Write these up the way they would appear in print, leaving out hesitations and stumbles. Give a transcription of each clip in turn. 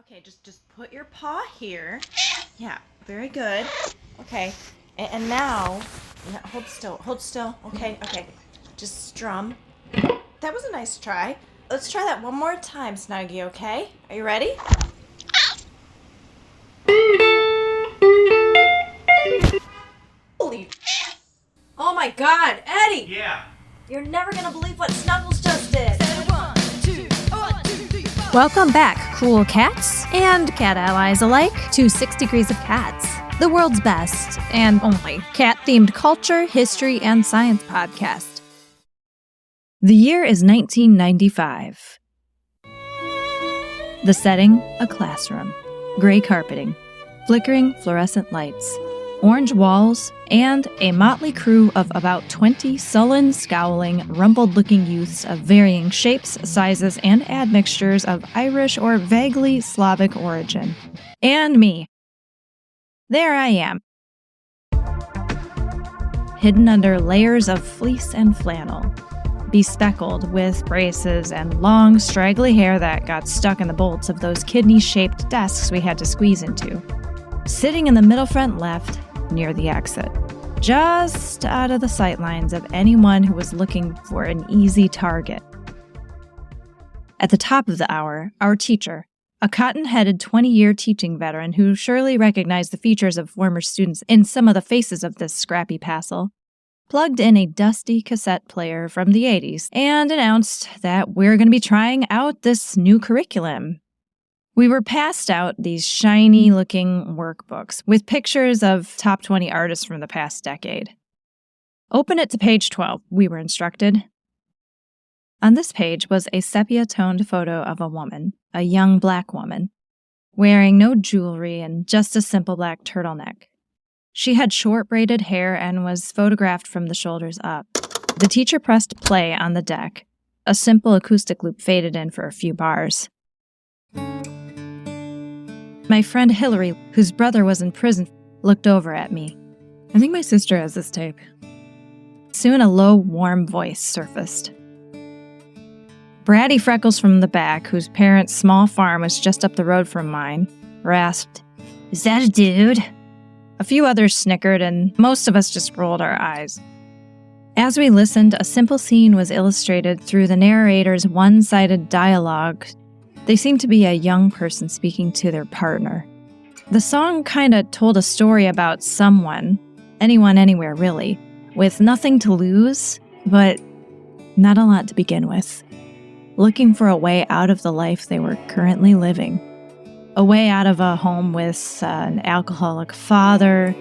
Okay, just put your paw here. Yeah, very good. Okay, and now, hold still. Okay. Just strum. That was a nice try. Let's try that one more time, Snuggie, okay? Are you ready? Holy... Oh my God, Eddie! Yeah. You're never gonna believe what Snuggles just did. Welcome back, cool cats and cat allies alike, to 6 Degrees of Cats, the world's best and only cat-themed culture, history, and science podcast. The year is 1995. The setting, a classroom. Gray carpeting, flickering fluorescent lights, orange walls, and a motley crew of about 20 sullen, scowling, rumpled-looking youths of varying shapes, sizes, and admixtures of Irish or vaguely Slavic origin. And me. There I am. Hidden under layers of fleece and flannel, bespeckled with braces and long, straggly hair that got stuck in the bolts of those kidney-shaped desks we had to squeeze into. Sitting in the middle front left, near the exit, just out of the sightlines of anyone who was looking for an easy target. At the top of the hour, our teacher, a cotton-headed 20-year teaching veteran who surely recognized the features of former students in some of the faces of this scrappy passel, plugged in a dusty cassette player from the 80s and announced that we're going to be trying out this new curriculum. We were passed out these shiny-looking workbooks with pictures of top 20 artists from the past decade. Open it to page 12, we were instructed. On this page was a sepia-toned photo of a woman, a young black woman, wearing no jewelry and just a simple black turtleneck. She had short braided hair and was photographed from the shoulders up. The teacher pressed play on the deck. A simple acoustic loop faded in for a few bars. My friend Hillary, whose brother was in prison, looked over at me. I think my sister has this tape. Soon a low, warm voice surfaced. Bratty Freckles from the back, whose parents' small farm was just up the road from mine, rasped, "Is that a dude?" A few others snickered, and most of us just rolled our eyes. As we listened, a simple scene was illustrated through the narrator's one-sided dialogue. They seemed to be a young person speaking to their partner. The song kinda told a story about someone, anyone, anywhere really, with nothing to lose, but not a lot to begin with. Looking for a way out of the life they were currently living. A way out of a home with an alcoholic father,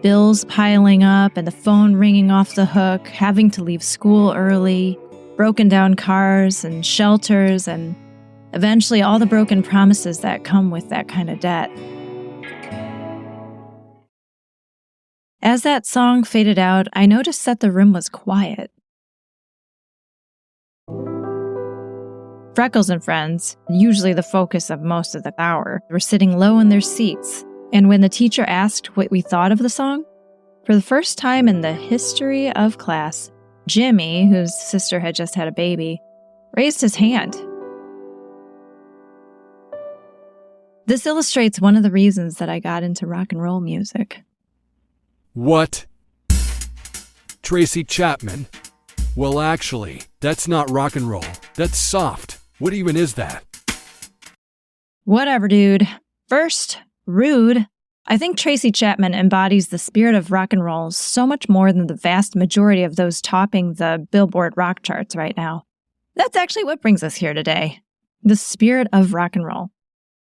bills piling up and the phone ringing off the hook, having to leave school early, broken down cars and shelters, and eventually all the broken promises that come with that kind of debt. As that song faded out, I noticed that the room was quiet. Freckles and friends, usually the focus of most of the hour, were sitting low in their seats, and when the teacher asked what we thought of the song, for the first time in the history of class, Jimmy, whose sister had just had a baby, raised his hand. This illustrates one of the reasons that I got into rock and roll music. What? Tracy Chapman? Well, actually, that's not rock and roll. That's soft. What even is that? Whatever, dude. First, rude. I think Tracy Chapman embodies the spirit of rock and roll so much more than the vast majority of those topping the Billboard rock charts right now. That's actually what brings us here today. The spirit of rock and roll.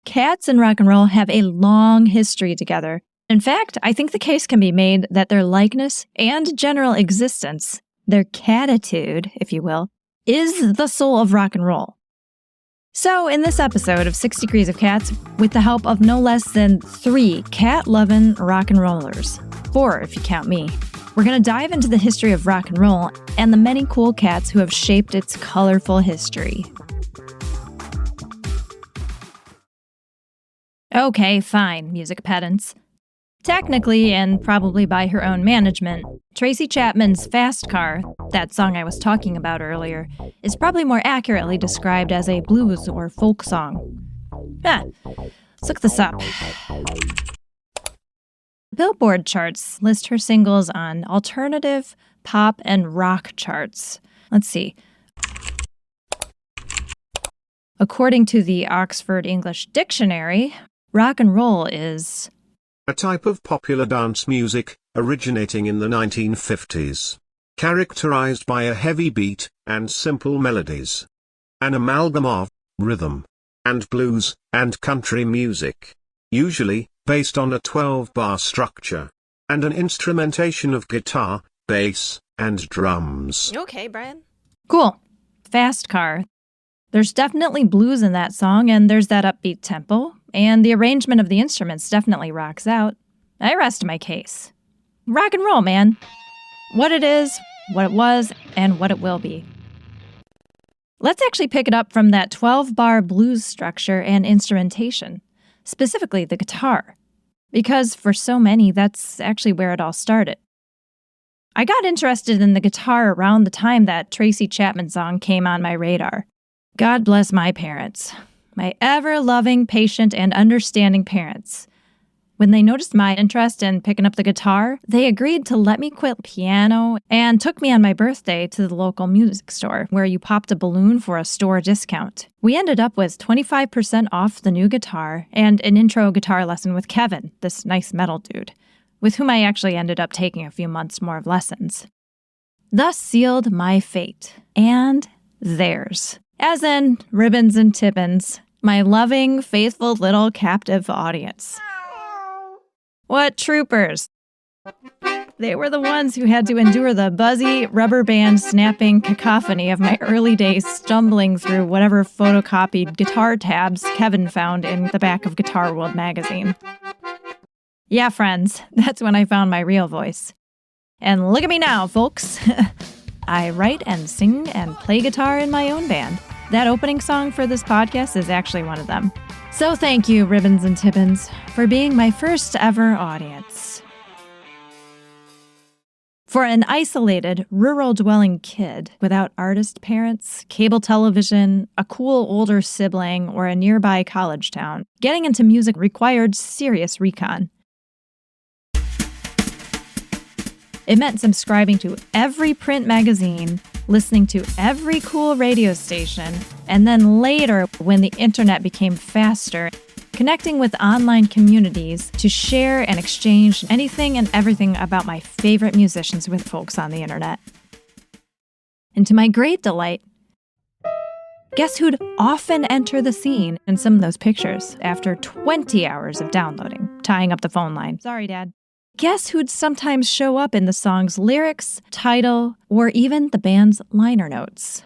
Cats and rock and roll have a long history together. In fact, I think the case can be made that their likeness and general existence, their catitude, if you will, is the soul of rock and roll. So, in this episode of 6 Degrees of Cats, with the help of no less than 3 cat-loving rock and rollers, 4 if you count me, we're going to dive into the history of rock and roll and the many cool cats who have shaped its colorful history. Okay, fine, music pedants. Technically, and probably by her own management, Tracy Chapman's Fast Car, that song I was talking about earlier, is probably more accurately described as a blues or folk song. Let's look this up. Billboard charts list her singles on alternative, pop, and rock charts. Let's see. According to the Oxford English Dictionary, rock and roll is a type of popular dance music, originating in the 1950s. Characterized by a heavy beat, and simple melodies. An amalgam of rhythm, and blues, and country music. Usually, based on a 12-bar structure. And an instrumentation of guitar, bass, and drums. You okay, Brian? Cool. Fast Car. There's definitely blues in that song, and there's that upbeat tempo, and the arrangement of the instruments definitely rocks out. I rest my case. Rock and roll, man. What it is, what it was, and what it will be. Let's actually pick it up from that 12-bar blues structure and instrumentation, specifically the guitar, because for so many, that's actually where it all started. I got interested in the guitar around the time that Tracy Chapman song came on my radar. God bless my parents, my ever-loving, patient, and understanding parents. When they noticed my interest in picking up the guitar, they agreed to let me quit piano and took me on my birthday to the local music store, where you popped a balloon for a store discount. We ended up with 25% off the new guitar and an intro guitar lesson with Kevin, this nice metal dude, with whom I actually ended up taking a few months more of lessons. Thus sealed my fate, and theirs. As in, ribbons and tippins, my loving, faithful little captive audience. What troopers! They were the ones who had to endure the buzzy, rubber band snapping cacophony of my early days stumbling through whatever photocopied guitar tabs Kevin found in the back of Guitar World magazine. Yeah, friends, that's when I found my real voice. And look at me now, folks. I write and sing and play guitar in my own band. That opening song for this podcast is actually one of them. So thank you, Ribbons and Tippins, for being my first ever audience. For an isolated, rural-dwelling kid without artist parents, cable television, a cool older sibling, or a nearby college town, getting into music required serious recon. It meant subscribing to every print magazine, listening to every cool radio station, and then later, when the internet became faster, connecting with online communities to share and exchange anything and everything about my favorite musicians with folks on the internet. And to my great delight, guess who'd often enter the scene in some of those pictures after 20 hours of downloading, tying up the phone line? Sorry, Dad. Guess who'd sometimes show up in the song's lyrics, title, or even the band's liner notes?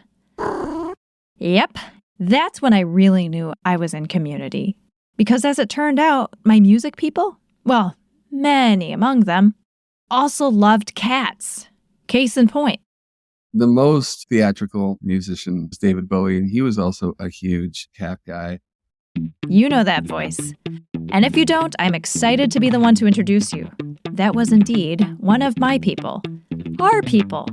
Yep, that's when I really knew I was in community. Because as it turned out, my music people, well, many among them, also loved cats. Case in point. The most theatrical musician was David Bowie, and he was also a huge cat guy. You know that voice. And if you don't, I'm excited to be the one to introduce you. That was indeed one of my people. Our people.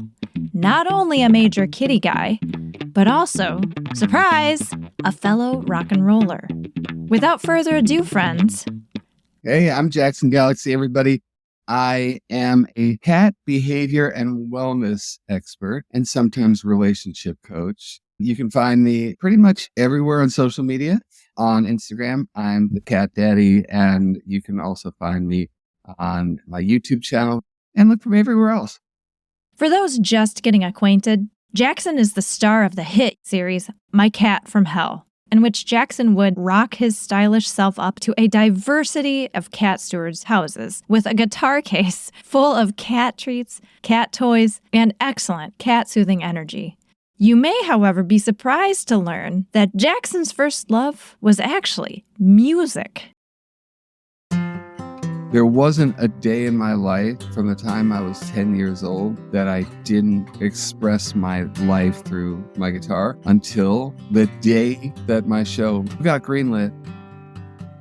Not only a major kitty guy, but also, surprise, a fellow rock and roller. Without further ado, friends. Hey, I'm Jackson Galaxy, everybody. I am a cat behavior and wellness expert and sometimes relationship coach. You can find me pretty much everywhere on social media. On Instagram, I'm the Cat Daddy, and you can also find me on my YouTube channel and look for me everywhere else. For those just getting acquainted, Jackson is the star of the hit series My Cat from Hell, in which Jackson would rock his stylish self up to a diversity of cat stewards' houses with a guitar case full of cat treats, cat toys, and excellent cat-soothing energy. You may, however, be surprised to learn that Jackson's first love was actually music. There wasn't a day in my life from the time I was 10 years old that I didn't express my life through my guitar until the day that my show got greenlit.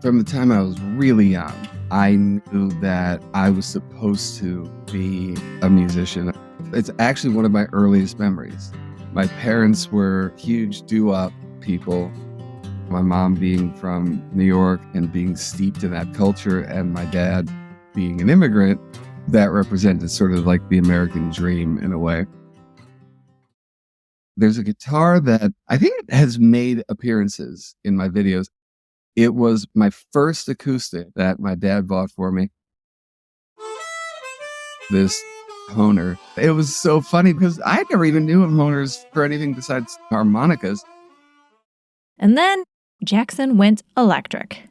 From the time I was really young, I knew that I was supposed to be a musician. It's actually one of my earliest memories. My parents were huge doo-wop people, My mom being from New York and being steeped in that culture, and my dad being an immigrant, that represented sort of like the American dream in a way. There's a guitar that I think has made appearances in my videos. It was my first acoustic that my dad bought for me. This Hohner. It was so funny because I never even knew of Hohners for anything besides harmonicas. And then Jackson went electric.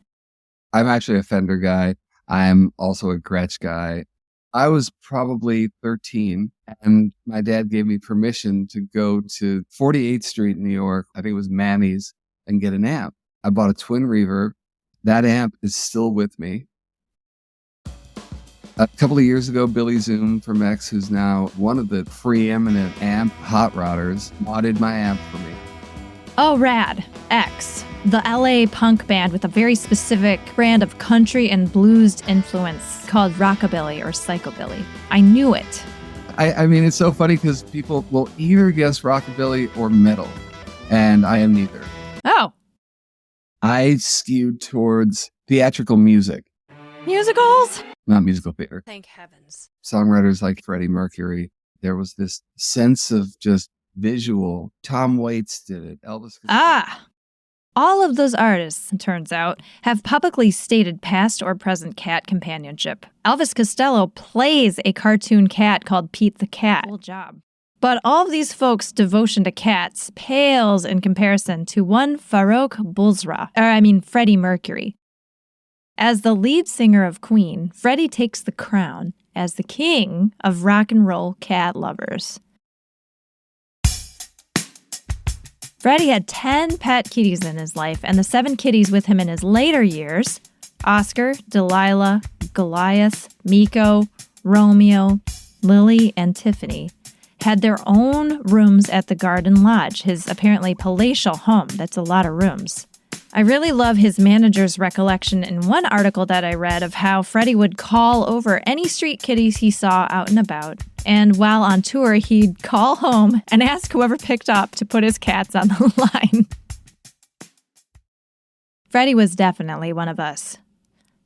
I'm actually a Fender guy. I'm also a Gretsch guy. I was probably 13, and my dad gave me permission to go to 48th Street in New York, I think it was Manny's, and get an amp. I bought a twin reverb. That amp is still with me. A couple of years ago, Billy Zoom from X, who's now one of the preeminent amp hot rodders, modded my amp for me. Oh, rad. X, the LA punk band with a very specific brand of country and blues influence called rockabilly or psychobilly. I knew it. I mean, it's so funny because people will either guess rockabilly or metal, and I am neither. Oh. I skewed towards theatrical music. Musicals? Not musical theater. Thank heavens. Songwriters like Freddie Mercury. There was this sense of just visual. Tom Waits did it. Elvis. Ah. All of those artists, it turns out, have publicly stated past or present cat companionship. Elvis Costello plays a cartoon cat called Pete the Cat. Cool job. But all of these folks' devotion to cats pales in comparison to one Freddie Mercury. As the lead singer of Queen, Freddie takes the crown as the king of rock and roll cat lovers. Freddie had 10 pet kitties in his life, and the 7 kitties with him in his later years, Oscar, Delilah, Goliath, Miko, Romeo, Lily, and Tiffany, had their own rooms at the Garden Lodge, his apparently palatial home. That's a lot of rooms. I really love his manager's recollection in one article that I read of how Freddie would call over any street kitties he saw out and about, and while on tour, he'd call home and ask whoever picked up to put his cats on the line. Freddie was definitely one of us.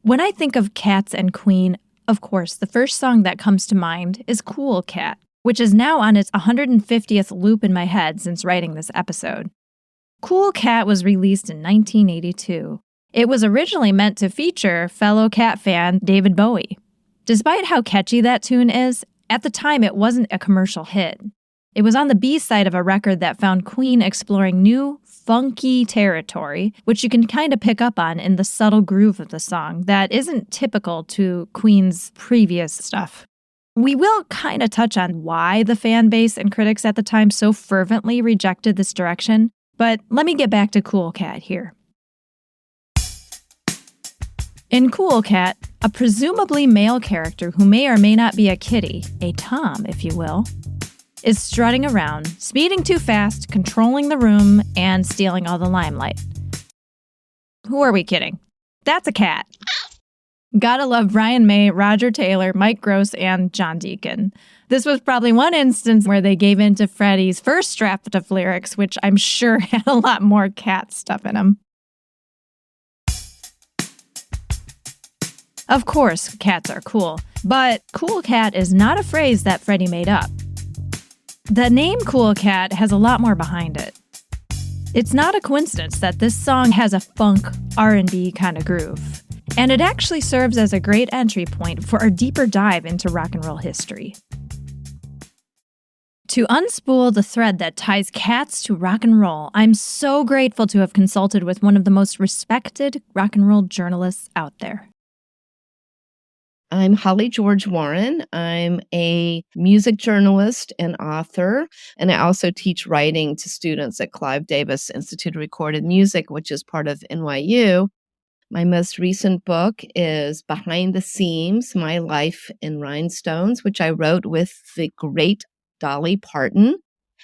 When I think of cats and Queen, of course, the first song that comes to mind is Cool Cat, which is now on its 150th loop in my head since writing this episode. Cool Cat was released in 1982. It was originally meant to feature fellow cat fan David Bowie. Despite how catchy that tune is, at the time it wasn't a commercial hit. It was on the B-side of a record that found Queen exploring new, funky territory, which you can kind of pick up on in the subtle groove of the song that isn't typical to Queen's previous stuff. We will kind of touch on why the fan base and critics at the time so fervently rejected this direction, but let me get back to Cool Cat here. In Cool Cat, a presumably male character who may or may not be a kitty, a Tom, if you will, is strutting around, speeding too fast, controlling the room, and stealing all the limelight. Who are we kidding? That's a cat. Gotta love Brian May, Roger Taylor, Mike Gross, and John Deacon. This was probably one instance where they gave in to Freddie's first draft of lyrics, which I'm sure had a lot more cat stuff in them. Of course, cats are cool, but Cool Cat is not a phrase that Freddie made up. The name Cool Cat has a lot more behind it. It's not a coincidence that this song has a funk, R&B kind of groove. And it actually serves as a great entry point for a deeper dive into rock and roll history. To unspool the thread that ties cats to rock and roll, I'm so grateful to have consulted with one of the most respected rock and roll journalists out there. I'm Holly George Warren. I'm a music journalist and author, and I also teach writing to students at Clive Davis Institute of Recorded Music, which is part of NYU. My most recent book is Behind the Seams, My Life in Rhinestones, which I wrote with the great Dolly Parton.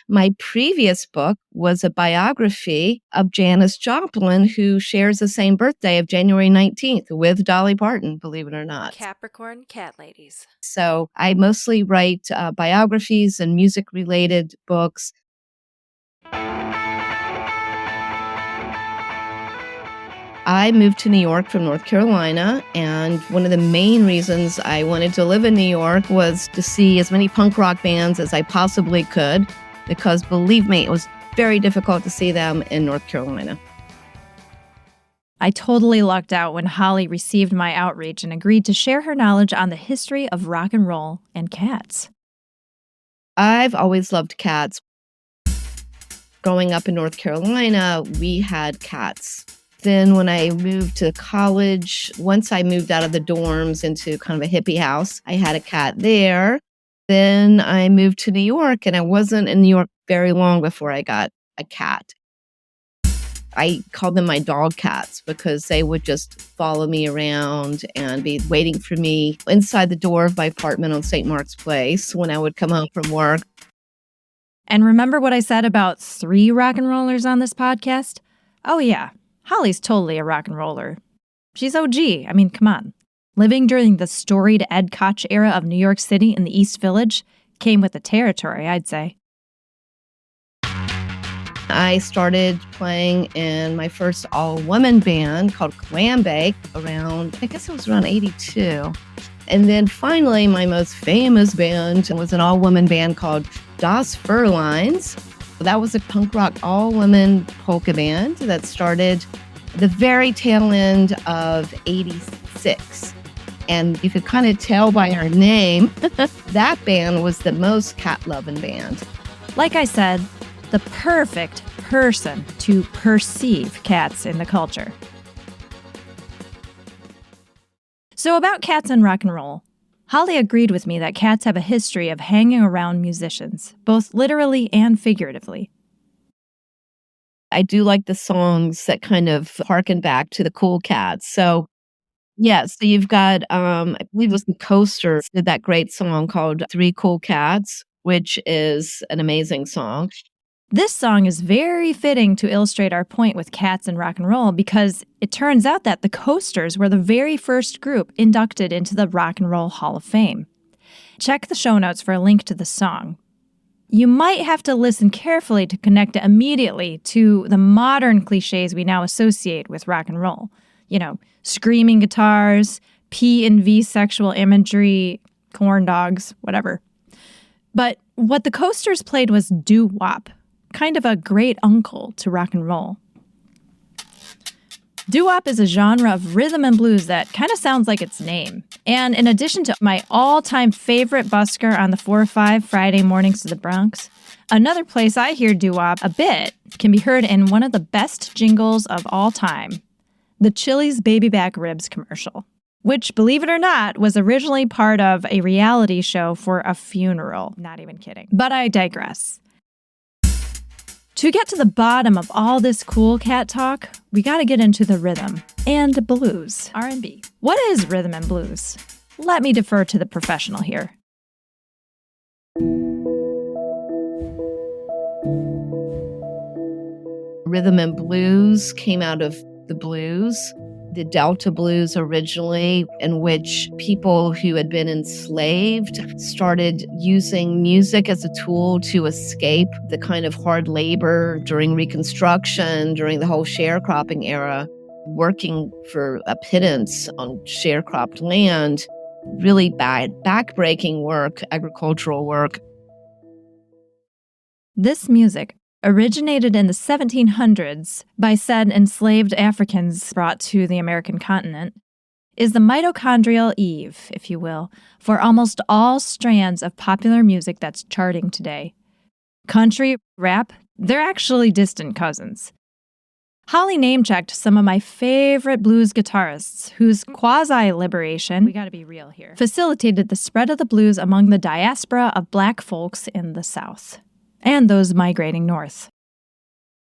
My previous book was a biography of Janis Joplin, who shares the same birthday of January 19th with Dolly Parton, believe it or not. Capricorn Cat Ladies. So I mostly write biographies and music-related books. I moved to New York from North Carolina, and one of the main reasons I wanted to live in New York was to see as many punk rock bands as I possibly could, because believe me, it was very difficult to see them in North Carolina. I totally lucked out when Holly received my outreach and agreed to share her knowledge on the history of rock and roll and cats. I've always loved cats. Growing up in North Carolina, we had cats. Then when I moved to college, once I moved out of the dorms into kind of a hippie house, I had a cat there. Then I moved to New York, and I wasn't in New York very long before I got a cat. I called them my dog cats because they would just follow me around and be waiting for me inside the door of my apartment on St. Mark's Place when I would come home from work. And remember what I said about 3 rock and rollers on this podcast? Oh yeah, Holly's totally a rock and roller. She's OG, I mean, come on. Living during the storied Ed Koch era of New York City in the East Village came with the territory, I'd say. I started playing in my first all-woman band called Clambake around, I guess it was around 82. And then finally, my most famous band was an all-woman band called Das Fürlines. That was a punk rock all-woman polka band that started the very tail end of 86. And you could kind of tell by our name, that band was the most cat-loving band. Like I said, the perfect person to perceive cats in the culture. So about cats and rock and roll, Holly agreed with me that cats have a history of hanging around musicians, both literally and figuratively. I do like the songs that kind of harken back to the Cool Cats. So, yeah, so you've got, I believe it was the Coasters did that great song called 3 Cool Cats, which is an amazing song. This song is very fitting to illustrate our point with cats and rock and roll because it turns out that the Coasters were the very first group inducted into the Rock and Roll Hall of Fame. Check the show notes for a link to the song. You might have to listen carefully to connect it immediately to the modern cliches we now associate with rock and roll. You know, screaming guitars, P and V sexual imagery, corn dogs, whatever. But what the Coasters played was doo-wop, kind of a great uncle to rock and roll. Doo-wop is a genre of rhythm and blues that kind of sounds like its name. And in addition to my all-time favorite busker on the 4-5 Friday mornings to the Bronx, another place I hear doo-wop a bit can be heard in one of the best jingles of all time, the Chili's Baby Back Ribs commercial, which, believe it or not, was originally part of a reality show for a funeral. Not even kidding. But I digress. To get to the bottom of all this cool cat talk, we gotta get into the rhythm and blues, R&B. What is rhythm and blues? Let me defer to the professional here. Rhythm and blues came out of the blues, the Delta blues originally, in which people who had been enslaved started using music as a tool to escape the kind of hard labor during Reconstruction, during the whole sharecropping era, working for a pittance on sharecropped land, really bad, backbreaking work, agricultural work. This music originated in the 1700s by said enslaved Africans brought to the American continent, is the mitochondrial Eve, if you will, for almost all strands of popular music that's charting today. Country, rap, they're actually distant cousins. Holly name-checked some of my favorite blues guitarists whose quasi-liberation, we gotta be real here, facilitated the spread of the blues among the diaspora of black folks in the South and those migrating north.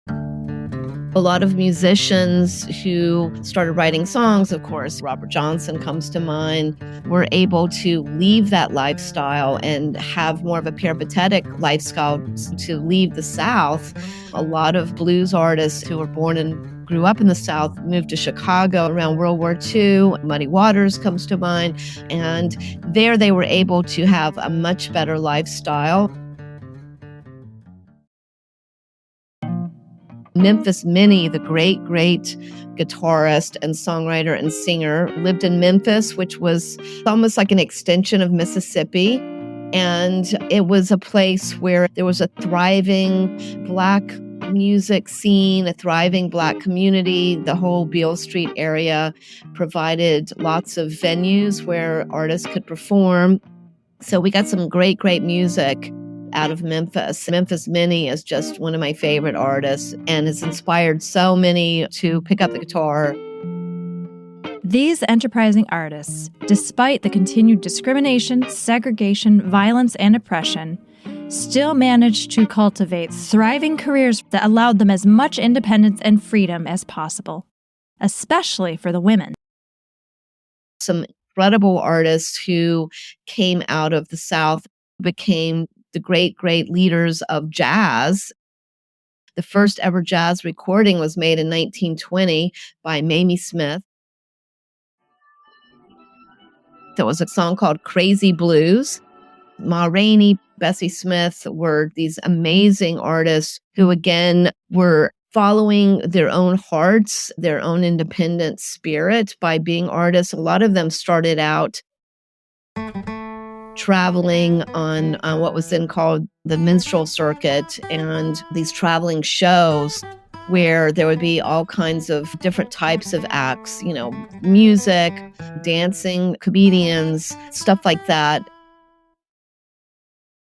A lot of musicians who started writing songs, of course, Robert Johnson comes to mind, were able to leave that lifestyle and have more of a peripatetic lifestyle to leave the South. A lot of blues artists who were born and grew up in the South moved to Chicago around World War II. Muddy Waters comes to mind. And there they were able to have a much better lifestyle. Memphis Minnie, the great, great guitarist and songwriter and singer, lived in Memphis, which was almost like an extension of Mississippi. And it was a place where there was a thriving Black music scene, a thriving Black community. The whole Beale Street area provided lots of venues where artists could perform. So we got some great, great music out of Memphis. Memphis Minnie is just one of my favorite artists and has inspired so many to pick up the guitar. These enterprising artists, despite the continued discrimination, segregation, violence, and oppression, still managed to cultivate thriving careers that allowed them as much independence and freedom as possible, especially for the women. Some incredible artists who came out of the South became the great, great leaders of jazz. The first ever jazz recording was made in 1920 by Mamie Smith. There was a song called Crazy Blues. Ma Rainey, Bessie Smith were these amazing artists who, again, were following their own hearts, their own independent spirit by being artists. A lot of them started out traveling on what was then called the minstrel circuit and these traveling shows where there would be all kinds of different types of acts, music, dancing, comedians, stuff like that.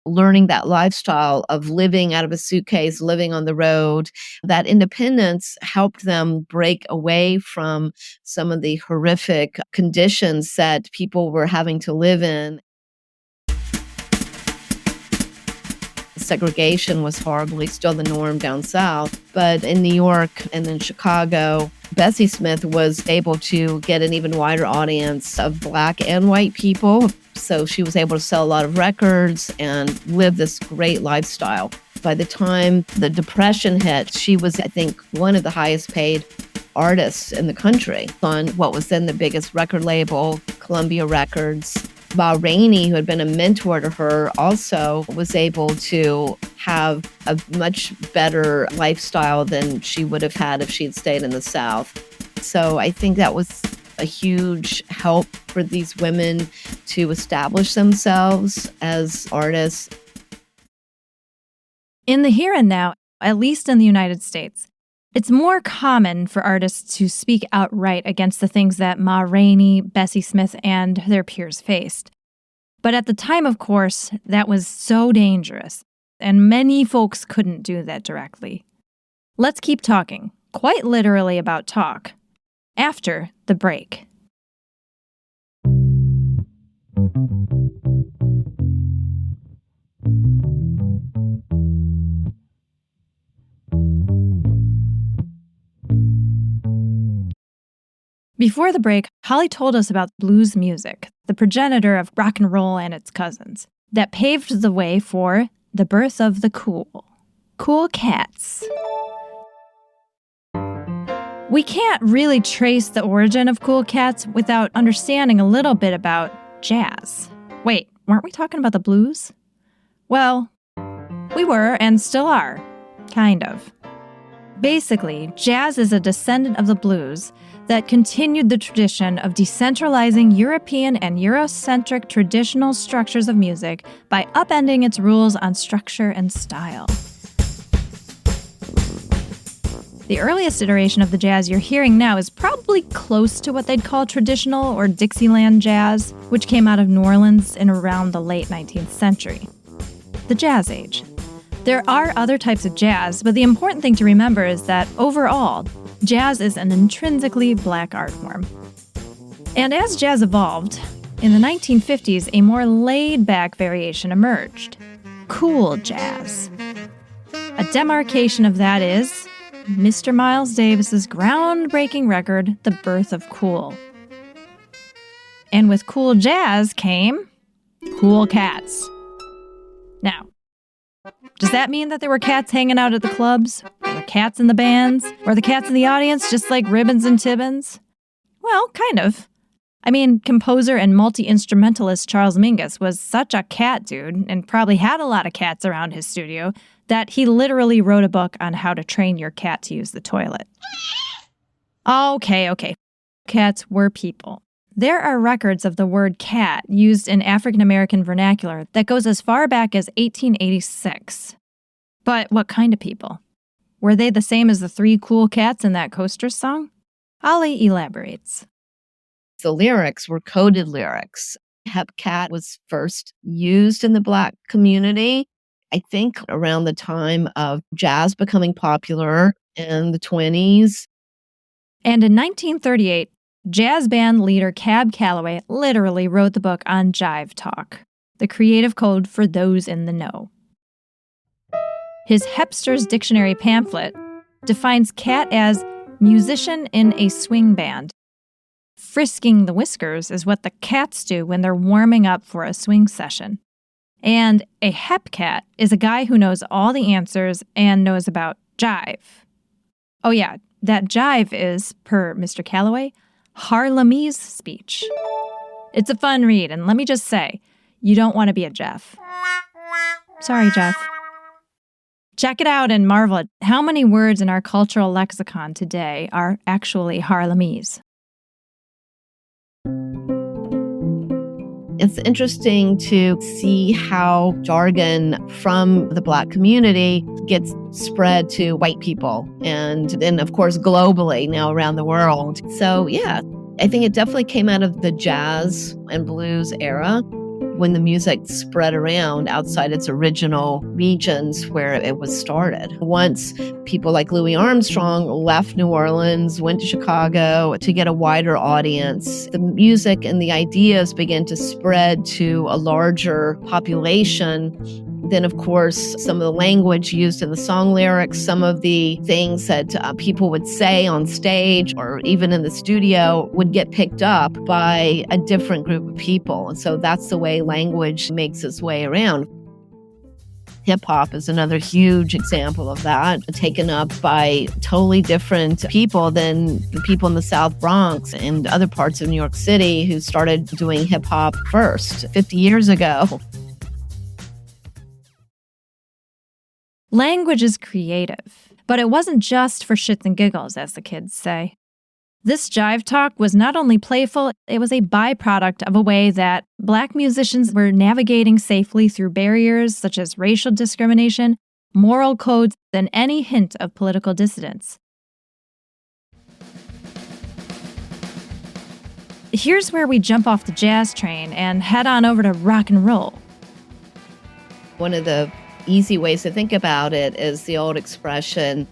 Learning that lifestyle of living out of a suitcase, living on the road, that independence helped them break away from some of the horrific conditions that people were having to live in. Segregation was horribly still the norm down south, but in New York and then Chicago, Bessie Smith was able to get an even wider audience of Black and white people. So she was able to sell a lot of records and live this great lifestyle. By the time the Depression hit, she was, I think, one of the highest paid artists in the country on what was then the biggest record label, Columbia Records. Ma Rainey, who had been a mentor to her, also was able to have a much better lifestyle than she would have had if she had stayed in the South. So I think that was a huge help for these women to establish themselves as artists. In the here and now, at least in the United States, it's more common for artists to speak outright against the things that Ma Rainey, Bessie Smith, and their peers faced. But at the time, of course, that was so dangerous, and many folks couldn't do that directly. Let's keep talking, quite literally about talk, after the break. Before the break, Holly told us about blues music, the progenitor of rock and roll and its cousins, that paved the way for the birth of the cool cats. We can't really trace the origin of cool cats without understanding a little bit about jazz. Wait, weren't we talking about the blues? Well, we were and still are, kind of. Basically, jazz is a descendant of the blues that continued the tradition of decentralizing European and Eurocentric traditional structures of music by upending its rules on structure and style. The earliest iteration of the jazz you're hearing now is probably close to what they'd call traditional or Dixieland jazz, which came out of New Orleans in around the late 19th century. The Jazz Age. There are other types of jazz, but the important thing to remember is that overall, jazz is an intrinsically Black art form. And as jazz evolved, in the 1950s, a more laid-back variation emerged: cool jazz. A demarcation of that is Mr. Miles Davis's groundbreaking record, The Birth of Cool. And with cool jazz came cool cats. Now, does that mean that there were cats hanging out at the clubs? Were there cats in the bands? Were the cats in the audience just like Ribbons and Tibbins? Well, kind of. I mean, composer and multi-instrumentalist Charles Mingus was such a cat dude, and probably had a lot of cats around his studio, that he literally wrote a book on how to train your cat to use the toilet. Okay. Cats were people. There are records of the word cat used in African American vernacular that goes as far back as 1886. But what kind of people? Were they the same as the three cool cats in that Coasters song? Ollie elaborates. The lyrics were coded lyrics. Hep cat was first used in the Black community, I think around the time of jazz becoming popular in the 20s. And in 1938, jazz band leader Cab Calloway literally wrote the book on jive talk, the creative code for those in the know. His Hepster's Dictionary pamphlet defines cat as musician in a swing band. Frisking the whiskers is what the cats do when they're warming up for a swing session. And a hep cat is a guy who knows all the answers and knows about jive. Oh yeah, that jive is, per Mr. Calloway, Harlemese speech. It's a fun read, and let me just say, you don't want to be a Jeff. Sorry, Jeff. Check it out and marvel at how many words in our cultural lexicon today are actually Harlemese. It's interesting to see how jargon from the Black community gets spread to white people and then, of course, globally now around the world. So, yeah, I think it definitely came out of the jazz and blues era when the music spread around outside its original regions where it was started. Once people like Louis Armstrong left New Orleans, went to Chicago to get a wider audience, the music and the ideas began to spread to a larger population. Then, of course, some of the language used in the song lyrics, some of the things that people would say on stage or even in the studio would get picked up by a different group of people. And so that's the way language makes its way around. Hip-hop is another huge example of that, taken up by totally different people than the people in the South Bronx and other parts of New York City who started doing hip-hop first 50 years ago. Language is creative, but it wasn't just for shits and giggles, as the kids say. This jive talk was not only playful, it was a byproduct of a way that Black musicians were navigating safely through barriers such as racial discrimination, moral codes, and any hint of political dissidence. Here's where we jump off the jazz train and head on over to rock and roll. One of the easy ways to think about it is the old expression,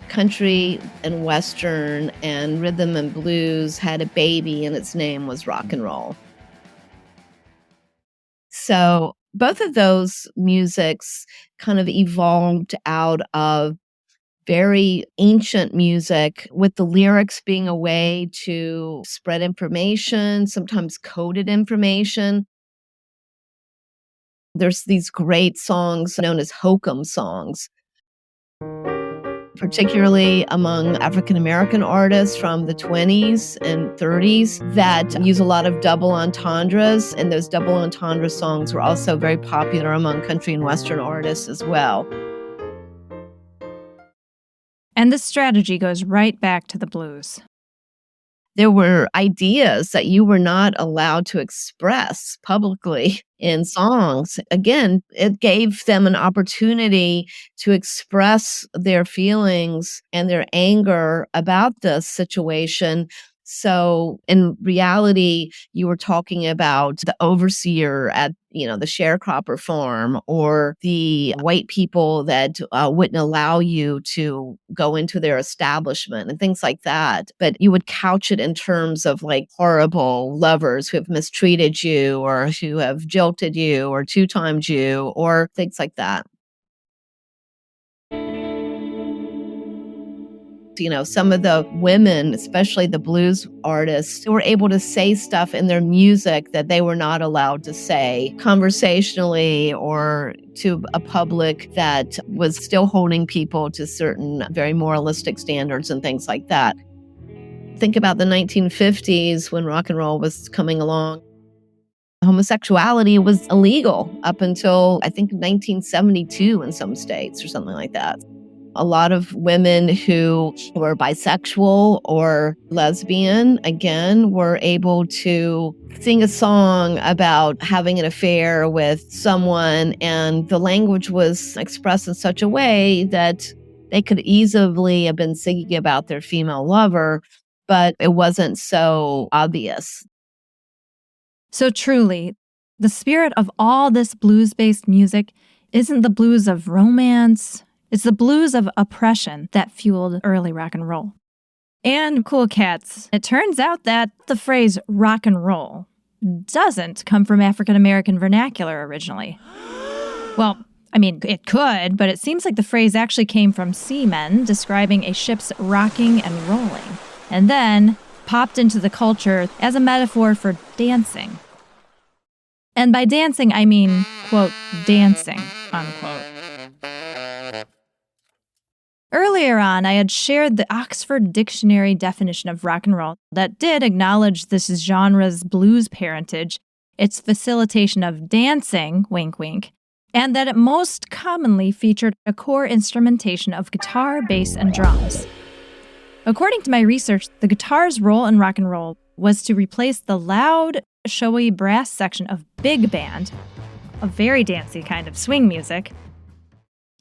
country and western and rhythm and blues had a baby and its name was rock and roll. So both of those musics kind of evolved out of very ancient music, with the lyrics being a way to spread information, sometimes coded information. There's these great songs known as hokum songs, particularly among African American artists from the 20s and 30s that use a lot of double entendres. And those double entendre songs were also very popular among country and western artists as well. And this strategy goes right back to the blues. There were ideas that you were not allowed to express publicly in songs. Again, it gave them an opportunity to express their feelings and their anger about this situation. So in reality, you were talking about the overseer at, the sharecropper farm, or the white people that wouldn't allow you to go into their establishment and things like that. But you would couch it in terms of like horrible lovers who have mistreated you or who have jilted you or two-timed you or things like that. Some of the women, especially the blues artists, were able to say stuff in their music that they were not allowed to say conversationally or to a public that was still holding people to certain very moralistic standards and things like that. Think about the 1950s when rock and roll was coming along. Homosexuality was illegal up until, I think, 1972 in some states or something like that. A lot of women who were bisexual or lesbian, again, were able to sing a song about having an affair with someone, and the language was expressed in such a way that they could easily have been singing about their female lover, but it wasn't so obvious. So truly, the spirit of all this blues-based music isn't the blues of romance. It's the blues of oppression that fueled early rock and roll. And cool cats, it turns out that the phrase rock and roll doesn't come from African American vernacular originally. Well, I mean, it could, but it seems like the phrase actually came from seamen describing a ship's rocking and rolling, and then popped into the culture as a metaphor for dancing. And by dancing, I mean, quote, dancing, unquote. Earlier on, I had shared the Oxford Dictionary definition of rock and roll that did acknowledge this genre's blues parentage, its facilitation of dancing, wink wink, and that it most commonly featured a core instrumentation of guitar, bass, and drums. According to my research, the guitar's role in rock and roll was to replace the loud, showy brass section of big band, a very dancey kind of swing music,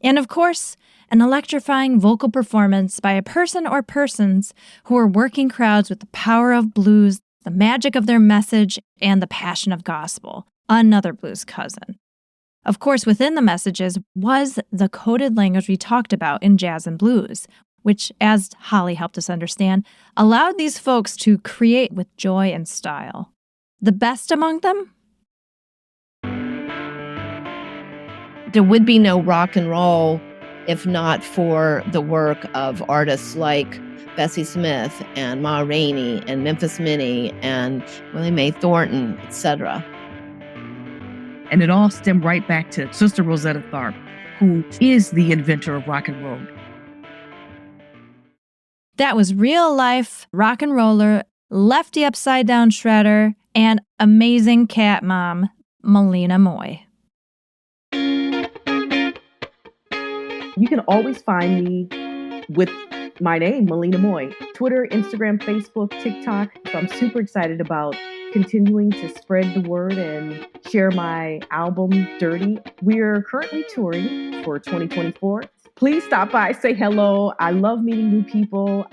and of course, an electrifying vocal performance by a person or persons who were working crowds with the power of blues, the magic of their message, and the passion of gospel, another blues cousin. Of course, within the messages was the coded language we talked about in jazz and blues, which, as Holly helped us understand, allowed these folks to create with joy and style. The best among them? There would be no rock and roll if not for the work of artists like Bessie Smith and Ma Rainey and Memphis Minnie and Willie Mae Thornton, etc. And it all stemmed right back to Sister Rosetta Tharpe, who is the inventor of rock and roll. That was real-life rock and roller, lefty upside-down shredder, and amazing cat mom, Malina Moye. You can always find me with my name, Malina Moye. Twitter, Instagram, Facebook, TikTok. So I'm super excited about continuing to spread the word and share my album, Dirty. We're currently touring for 2024. Please stop by, say hello. I love meeting new people.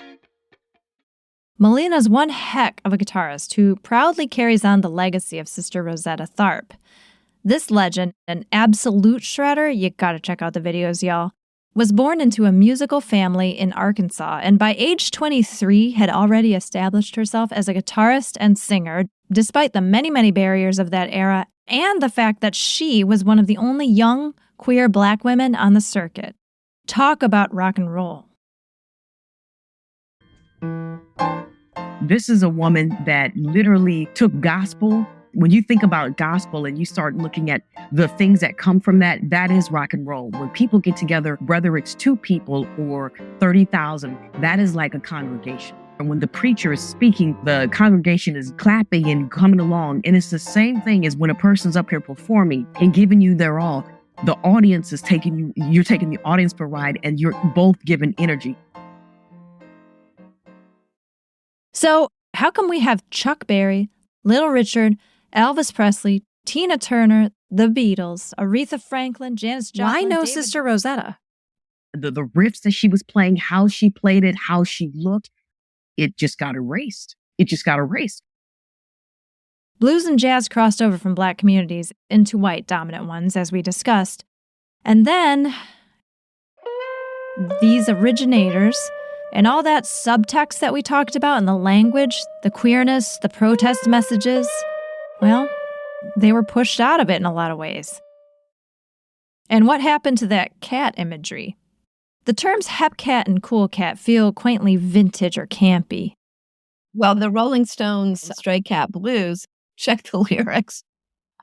Malina's one heck of a guitarist who proudly carries on the legacy of Sister Rosetta Tharpe. This legend, an absolute shredder, you gotta check out the videos, y'all, was born into a musical family in Arkansas, and by age 23 had already established herself as a guitarist and singer, despite the many, many barriers of that era, and the fact that she was one of the only young, queer Black women on the circuit. Talk about rock and roll. This is a woman that literally took gospel. When you think about gospel and you start looking at the things that come from that, that is rock and roll. When people get together, whether it's 2 people or 30,000, that is like a congregation. And when the preacher is speaking, the congregation is clapping and coming along. And it's the same thing as when a person's up here performing and giving you their all. The audience is taking you, you're taking the audience for a ride, and you're both giving energy. So, how come we have Chuck Berry, Little Richard, Elvis Presley, Tina Turner, the Beatles, Aretha Franklin, Janis Joplin? Why no David... Sister Rosetta? The riffs that she was playing, how she played it, how she looked, it just got erased. It just got erased. Blues and jazz crossed over from Black communities into white dominant ones, as we discussed. And then these originators and all that subtext that we talked about in the language, the queerness, the protest messages, well, they were pushed out of it in a lot of ways. And what happened to that cat imagery? The terms hep cat and cool cat feel quaintly vintage or campy. Well, the Rolling Stones' Stray Cat Blues, check the lyrics.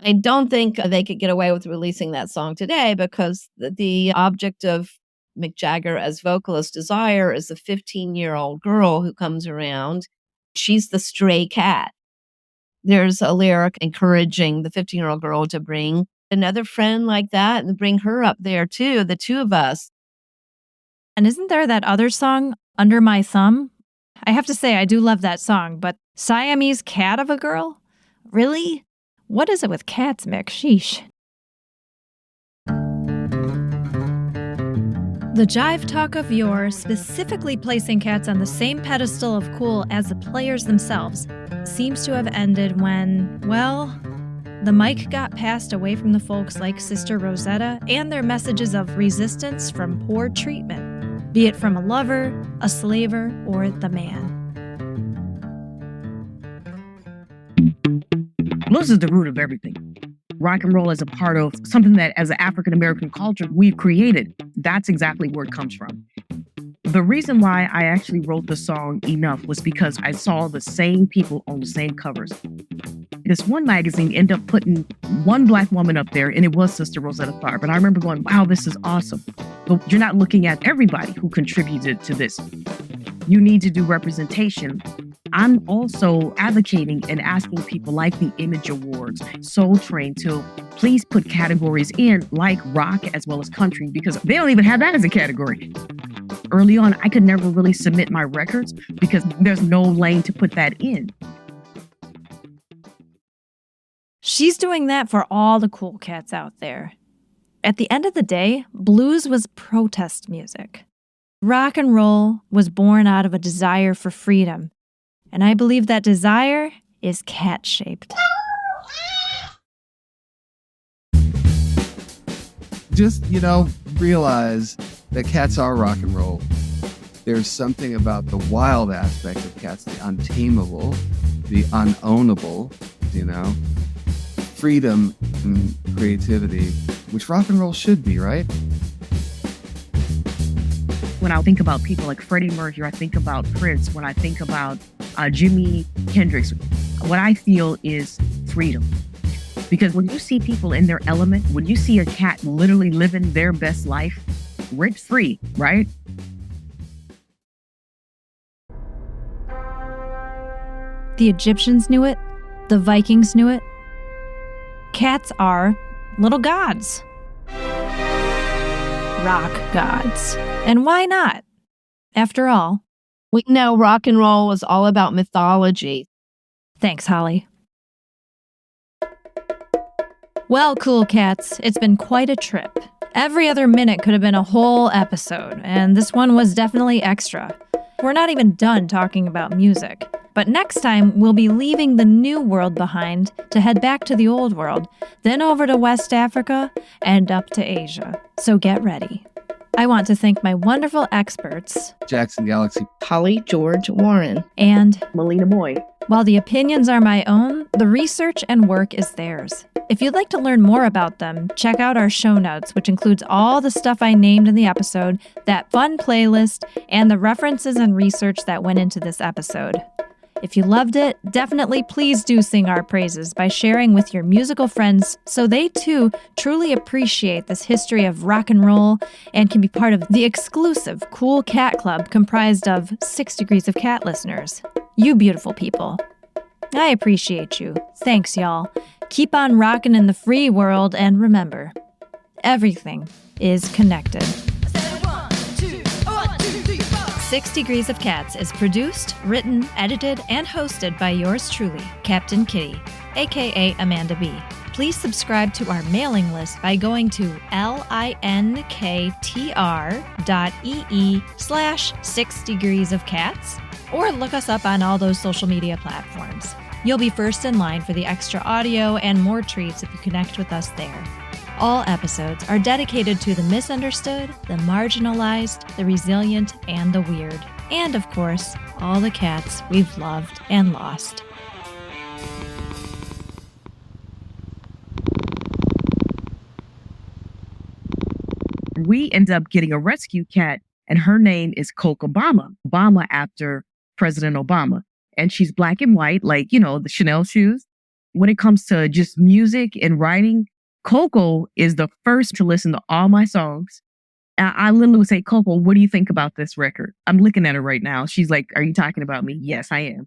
I don't think they could get away with releasing that song today because the object of Mick Jagger as vocalist desire is a 15-year-old girl who comes around. She's the stray cat. There's a lyric encouraging the 15-year-old girl to bring another friend like that and bring her up there too, the two of us. And isn't there that other song, Under My Thumb? I have to say, I do love that song, but Siamese cat of a girl? Really? What is it with cats, Mick? Sheesh. The jive talk of yore, specifically placing cats on the same pedestal of cool as the players themselves, seems to have ended when, well, the mic got passed away from the folks like Sister Rosetta and their messages of resistance from poor treatment, be it from a lover, a slaver, or the man. Blues is the root of everything. Rock and roll is a part of something that, as an African American culture, we've created. That's exactly where it comes from. The reason why I actually wrote the song Enough was because I saw the same people on the same covers. This one magazine ended up putting one Black woman up there, and it was Sister Rosetta Tharpe. And I remember going, wow, this is awesome. But you're not looking at everybody who contributed to this. You need to do representation. I'm also advocating and asking people like the Image Awards, Soul Train, to please put categories in like rock as well as country, because they don't even have that as a category. Early on, I could never really submit my records because there's no lane to put that in. She's doing that for all the cool cats out there. At the end of the day, blues was protest music. Rock and roll was born out of a desire for freedom. And I believe that desire is cat-shaped. Just, realize that cats are rock and roll. There's something about the wild aspect of cats, the untamable, the unownable, freedom and creativity, which rock and roll should be, right? When I think about people like Freddie Mercury, I think about Prince. When I think about Jimi Hendrix, what I feel is freedom. Because when you see people in their element, when you see a cat literally living their best life, rent-free, right? The Egyptians knew it. The Vikings knew it. Cats are little gods. Rock gods. And why not? After all, We know rock and roll was all about mythology. thanks, Holly. Well, cool cats, it's been quite a trip. Every other minute could have been a whole episode, and this one was definitely extra. We're not even done talking about music. But next time, we'll be leaving the new world behind to head back to the old world, then over to West Africa and up to Asia. So get ready. I want to thank my wonderful experts Jackson Galaxy. Holly George Warren. and Malina Moye. while the opinions are my own, the research and work is theirs. If you'd like to learn more about them, check out our show notes, which includes all the stuff I named in the episode, that fun playlist, and the references and research that went into this episode. If you loved it, definitely please do sing our praises by sharing with your musical friends so they too truly appreciate this history of rock and roll and can be part of the exclusive Cool Cat Club comprised of 6 Degrees of Cat listeners. You beautiful people. I appreciate you. Thanks, y'all. Keep on rocking in the free world, and remember, everything is connected. 6 Degrees of Cats is produced, written, edited, and hosted by yours truly, Captain Kitty, aka Amanda B. Please subscribe to our mailing list by going to linktr.ee/6 Degrees of Cats, or look us up on all those social media platforms. You'll be first in line for the extra audio and more treats if you connect with us there. All episodes are dedicated to the misunderstood, the marginalized, the resilient, and the weird. And of course, all the cats we've loved and lost. We end up getting a rescue cat, and her name is Coke Obama. Obama after President Obama. And she's black and white, like, the Chanel shoes. When it comes to just music and writing, Coco is the first to listen to all my songs. I literally would say, Coco, what do you think about this record? I'm looking at her right now. She's like, are you talking about me? Yes, I am.